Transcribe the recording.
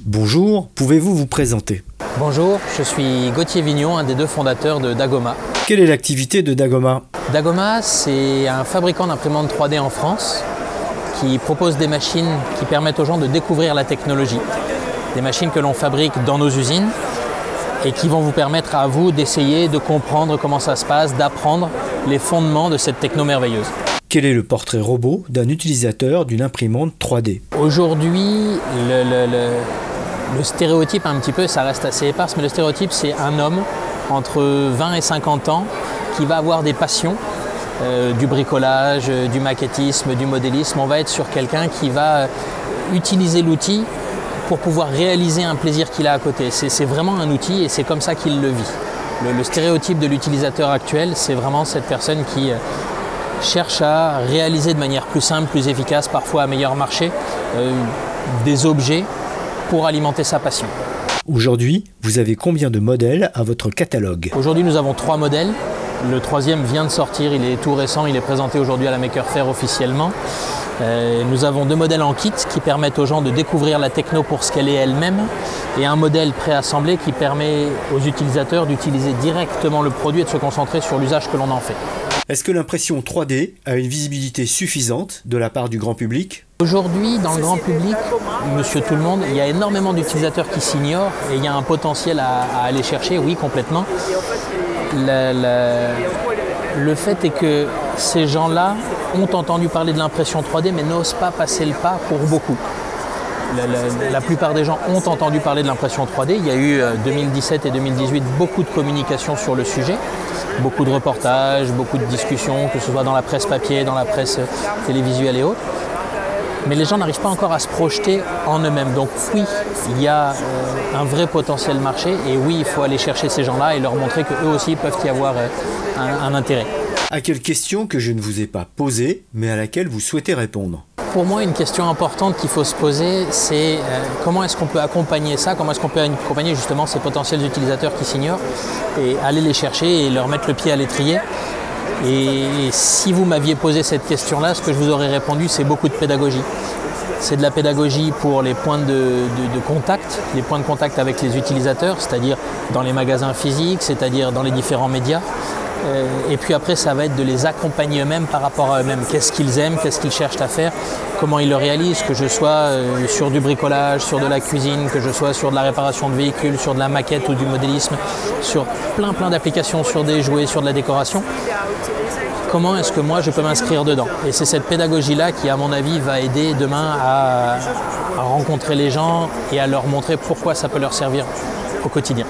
Bonjour, pouvez-vous vous présenter? Bonjour, je suis Gauthier Vignon, un des deux fondateurs de Dagoma. Quelle est l'activité de Dagoma? Dagoma, c'est un fabricant d'imprimantes 3D en France qui propose des machines qui permettent aux gens de découvrir la technologie. Des machines que l'on fabrique dans nos usines et qui vont vous permettre à vous d'essayer de comprendre comment ça se passe, d'apprendre les fondements de cette techno merveilleuse. Quel est le portrait robot d'un utilisateur d'une imprimante 3D? Aujourd'hui, le stéréotype un petit peu, ça reste assez éparse, mais le stéréotype c'est un homme entre 20 et 50 ans qui va avoir des passions, du bricolage, du maquettisme, du modélisme. On va être sur quelqu'un qui va utiliser l'outil pour pouvoir réaliser un plaisir qu'il a à côté. C'est vraiment un outil et c'est comme ça qu'il le vit. Le stéréotype de l'utilisateur actuel, c'est vraiment cette personne qui cherche à réaliser de manière plus simple, plus efficace, parfois à meilleur marché, des objets pour alimenter sa passion. Aujourd'hui, vous avez combien de modèles à votre catalogue? Aujourd'hui, nous avons 3 modèles. Le 3e vient de sortir, il est tout récent, il est présenté aujourd'hui à la Maker Faire officiellement. Nous avons 2 modèles en kit qui permettent aux gens de découvrir la techno pour ce qu'elle est elle-même et un modèle préassemblé qui permet aux utilisateurs d'utiliser directement le produit et de se concentrer sur l'usage que l'on en fait. Est-ce que l'impression 3D a une visibilité suffisante de la part du grand public? Aujourd'hui, dans le grand public, monsieur tout le monde, il y a énormément d'utilisateurs qui s'ignorent et il y a un potentiel à aller chercher, oui, complètement. Le fait est que ces gens-là ont entendu parler de l'impression 3D mais n'osent pas passer le pas pour beaucoup. La plupart des gens ont entendu parler de l'impression 3D. Il y a eu 2017 et 2018 beaucoup de communication sur le sujet, beaucoup de reportages, beaucoup de discussions, que ce soit dans la presse papier, dans la presse télévisuelle et autres. Mais les gens n'arrivent pas encore à se projeter en eux-mêmes. Donc oui, il y a un vrai potentiel marché et oui, il faut aller chercher ces gens-là et leur montrer qu'eux aussi peuvent y avoir un intérêt. À quelle question que je ne vous ai pas posée, mais à laquelle vous souhaitez répondre? Pour moi, une question importante qu'il faut se poser, c'est comment est-ce qu'on peut accompagner ça, comment est-ce qu'on peut accompagner justement ces potentiels utilisateurs qui s'ignorent et aller les chercher et leur mettre le pied à l'étrier. Et si vous m'aviez posé cette question-là, ce que je vous aurais répondu, c'est beaucoup de pédagogie. C'est de la pédagogie pour les points de contact, les points de contact avec les utilisateurs, c'est-à-dire dans les magasins physiques, c'est-à-dire dans les différents médias. Et puis après, ça va être de les accompagner eux-mêmes par rapport à eux-mêmes. Qu'est-ce qu'ils aiment, qu'est-ce qu'ils cherchent à faire, comment ils le réalisent, que je sois sur du bricolage, sur de la cuisine, que je sois sur de la réparation de véhicules, sur de la maquette ou du modélisme, sur plein d'applications, sur des jouets, sur de la décoration. Comment est-ce que moi je peux m'inscrire dedans? Et c'est cette pédagogie-là qui, à mon avis, va aider demain à rencontrer les gens et à leur montrer pourquoi ça peut leur servir au quotidien.